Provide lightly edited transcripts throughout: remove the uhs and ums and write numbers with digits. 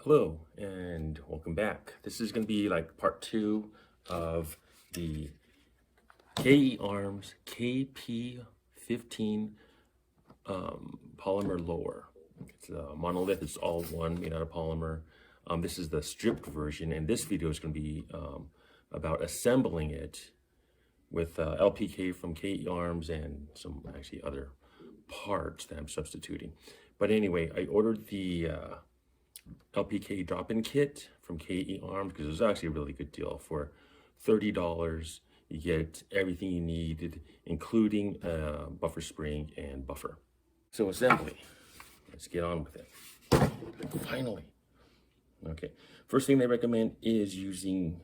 Hello and welcome back. This is going to be like part 2 of the KE Arms KP-15 polymer lower. It's a monolith, it's all one made out of polymer. This is the stripped version, and this video is going to be about assembling it with LPK from KE Arms and some actually other parts that I'm substituting. But anyway, I ordered the LPK drop-in kit from KE Arms because it was actually a really good deal. For $30 you get everything you needed, including buffer spring and buffer. So assembly, let's get on with it. Finally. Okay, first thing they recommend is using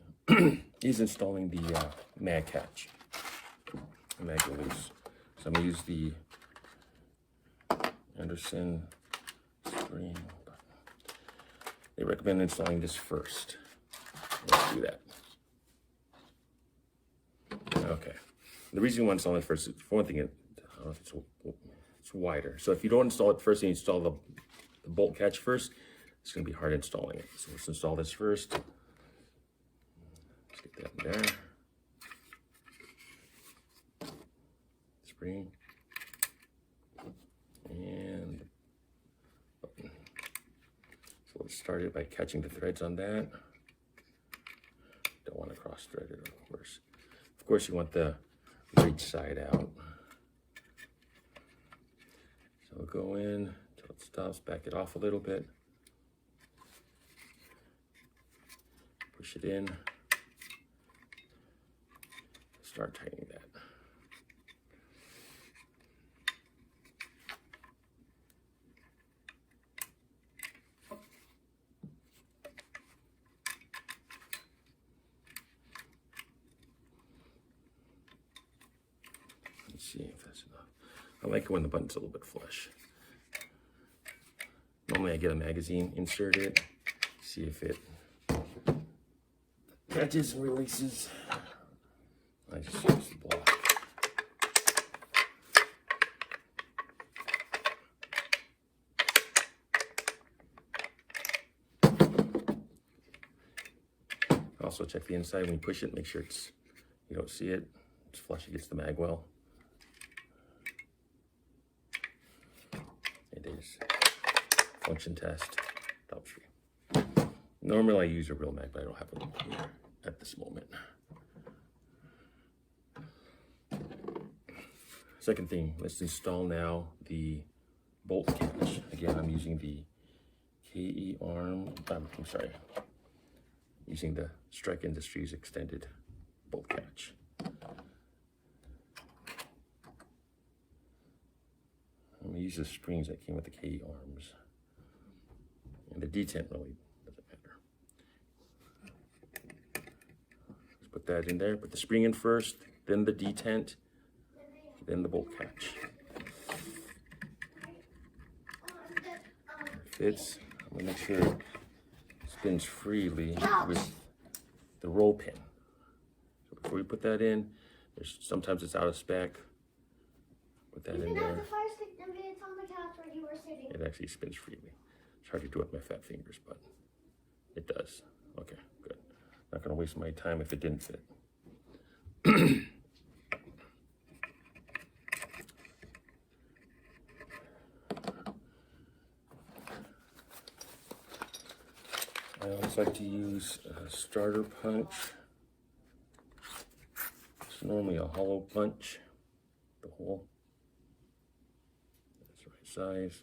installing the mag catch, mag release. So I'm gonna use the Anderson spring. They recommend installing this first. Let's do that. Okay. The reason you want to install it first is, for one thing, it's wider. So if you don't install it first and you install the bolt catch first, it's going to be hard installing it. So let's install this first. Let's get that in there. Spring. And button. So let's start it by catching the threads on that. Don't want to cross thread it, of course. Of course, you want the right side out. So we'll go in until it stops, back it off a little bit. Push it in. Start tightening that. Let's see if that's enough. I like it when the button's a little bit flush. Normally I get a magazine, insert it, see if it catches and releases. I just use the block. Also check the inside when you push it, make sure you don't see it. It's flush against the mag well. It is. Function test, top screw. Normally I use a real mag, but I don't have one here at this moment. Second thing, let's install now the bolt catch. Again, I'm using the KE Arm, using the Strike Industries extended bolt catch. I'm going to use the springs that came with the KE Arms. And the detent really doesn't matter. Let's put that in there. Put the spring in first, then the detent, then the bolt catch. It fits. I'm going to make sure it spins freely with the roll pin. So before we put that in, sometimes it's out of spec. Put that in there. It actually spins freely. It's hard to do with my fat fingers, but it does. Okay, good. Not gonna waste my time if it didn't fit. I always like to use a starter punch. It's normally a hollow punch, the hole. That's the right size.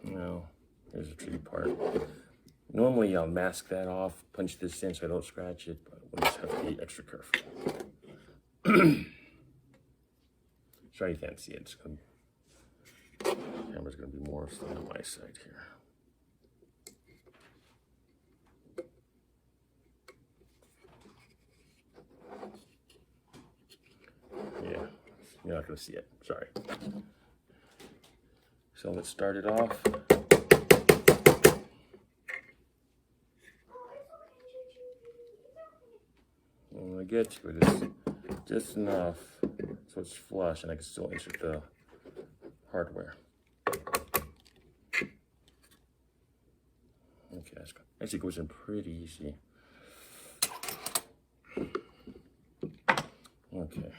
Now, there's a tricky part. Normally I'll mask that off, punch this in so I don't scratch it, but we'll just have to be extra careful. Sorry you can't see it. The camera's going to be more on my side here. Yeah, you're not going to see it. Sorry. So let's start it off. When I get to it, just enough so it's flush and I can still insert the hardware. Okay, that's good. Actually goes in pretty easy. Okay.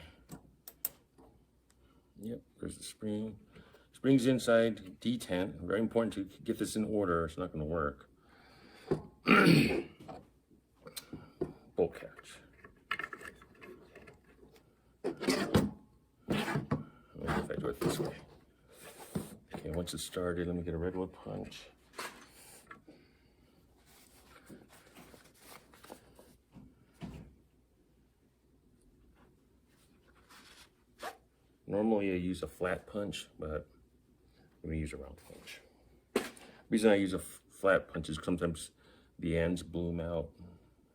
Yep, there's the spring. Spring's inside, detent. Very important to get this in order. It's not going to work. Bolt catch. If I do it this way. Okay, once it's started, let me get a redwood punch. Normally I use a flat punch, but I'm going to use a round punch. The reason I use a flat punch is sometimes the ends bloom out,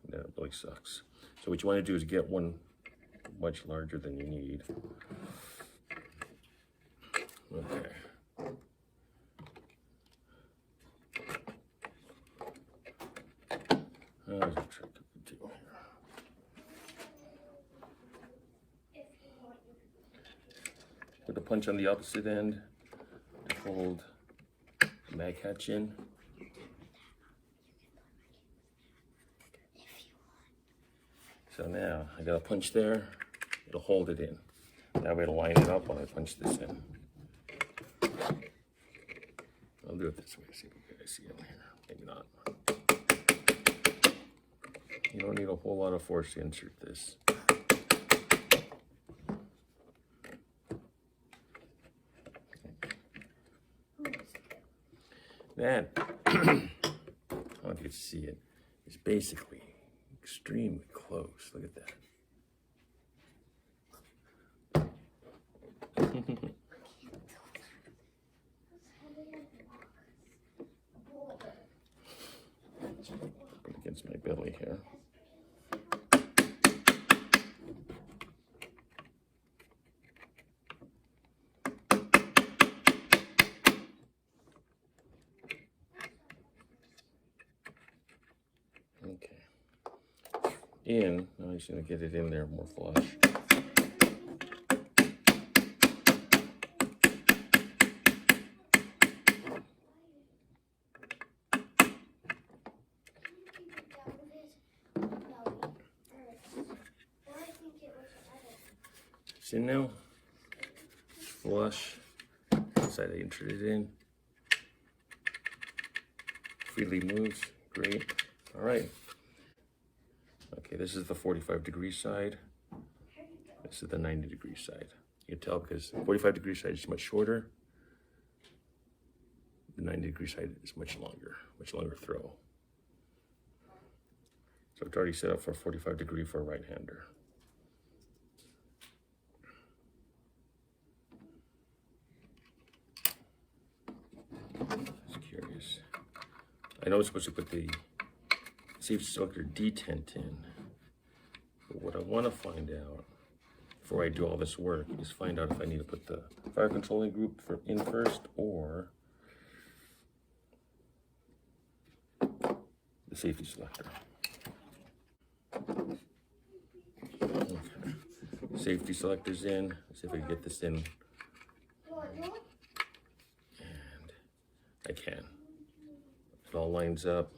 and that really sucks. So what you want to do is get one much larger than you need. Okay. There's a trick I can do here. Put the punch on the opposite end to hold the mag catch in. So now I got a punch there, it'll hold it in. That way it'll line it up when I punch this in. I'll do it this way, see if you guys see it here. Maybe not. You don't need a whole lot of force to insert this. That, I don't know if you can see it, is basically extremely close. Look at that. Put it against my belly here. Okay. Now I'm just going to get it in there more flush. It's in now. Flush. Inside I insert it in. Freely moves. Great. All right. Okay, this is the 45-degree side. This is the 90-degree side. You can tell because the 45-degree side is much shorter. The 90-degree side is much longer throw. So it's already set up for 45-degree for a right-hander. Just curious. I know I'm supposed to put the safety selector detent in, but what I want to find out before I do all this work is find out if I need to put the fire controlling group in first or the safety selector. Okay. Safety selector's in. Let's see if I can get this in. And I can. It all lines up.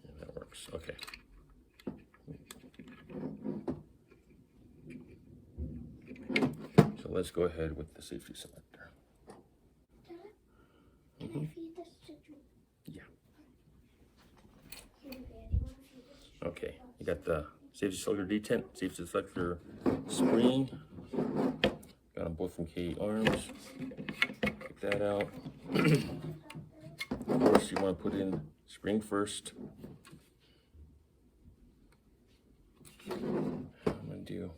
And that works. Okay. So let's go ahead with the safety selector. Yeah. Okay, you got the safety selector detent, safety selector spring. Got them both from KE Arms. Take that out. Of course, you want to put in spring first. I'm gonna do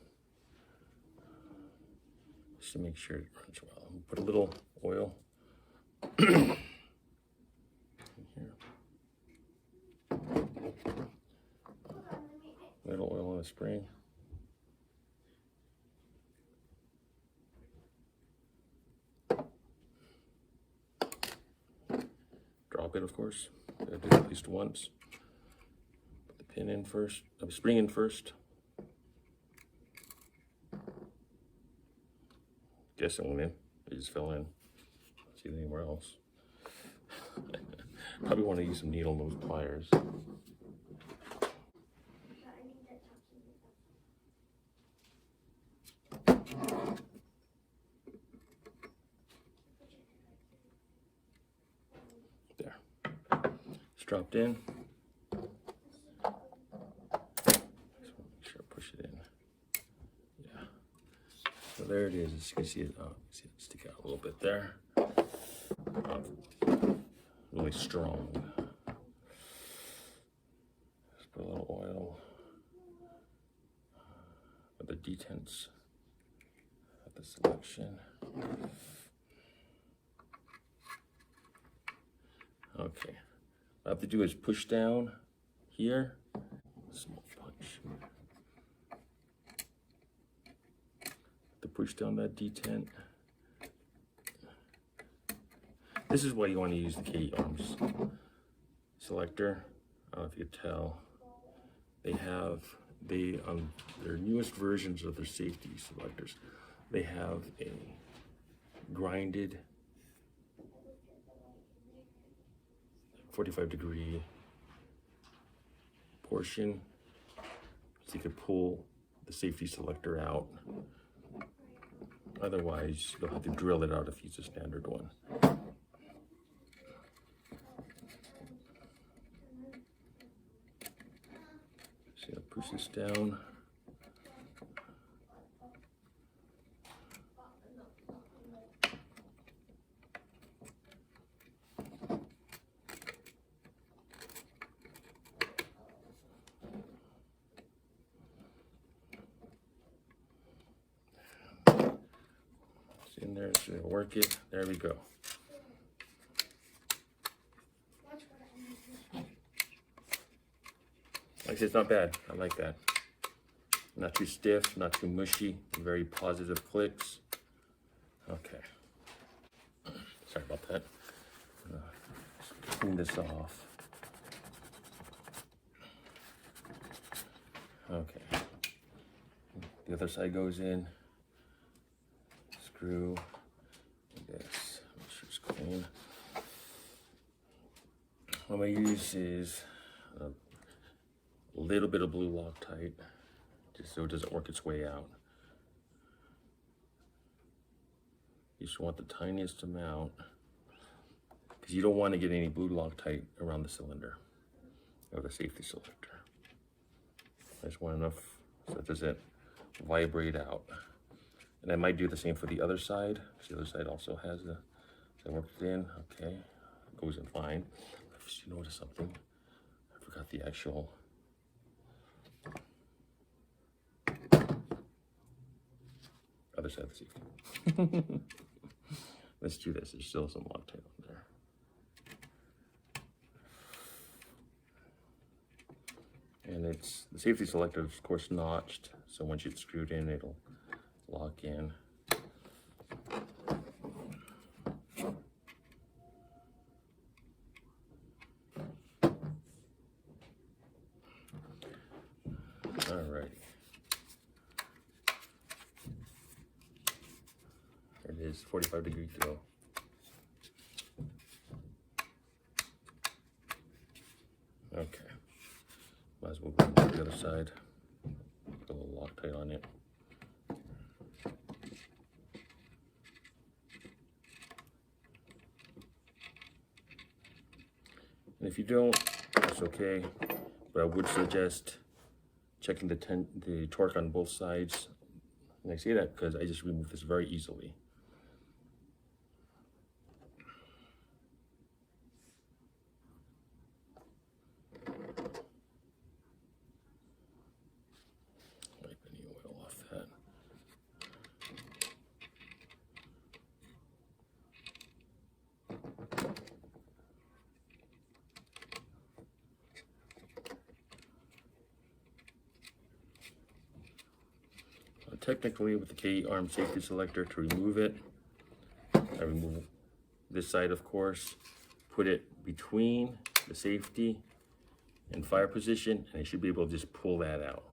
just to make sure it runs well. I'm gonna put a little oil in here. Little oil on the spring. Drop it, of course. Gotta do it at least once. Put the pin in first, spring in first. Guessing went in, it just fell in. See it anywhere else. Probably want to use some needle nose pliers. There. It's dropped in. So there it is. As you can see it, see it stick out a little bit there. Really strong. Just put a little oil. With the detents at the selection. Okay. What I have to do is push down here. Small punch. Push down that detent. This is why you want to use the KE Arms selector. I don't know if you could tell. They have their newest versions of their safety selectors. They have a grinded 45-degree portion, so you could pull the safety selector out. Otherwise, you'll have to drill it out if you use a standard one. So I'll push this down. In there, so it'll work it. There we go. Like I said, it's not bad. I like that. Not too stiff, not too mushy. Very positive clicks. Okay. Sorry about that. Clean this off. Okay. The other side goes in. Screw this, make sure it's clean. What I'm going to use is a little bit of blue Loctite, just so it doesn't work its way out. You just want the tiniest amount, because you don't want to get any blue Loctite around the cylinder or the safety selector. I just want enough so it doesn't vibrate out. And I might do the same for the other side. The other side also has I worked it in. Okay, it goes in fine. I just noticed something. I forgot the actual. Other side of the safety. Let's do this. There's still some Loctite on there. And it's the safety selector is of course notched, so once it's screwed in, it'll lock in. Alrighty. There it is, 45 degrees to go. Okay. Might as well go to the other side. Put a little Loctite on it. And if you don't, that's okay, but I would suggest checking the torque on both sides. And I say that because I just removed this very easily. Wipe any oil off that. Technically, with the KE Arms safety selector, to remove it, I remove this side, of course, put it between the safety in fire position, and I should be able to just pull that out.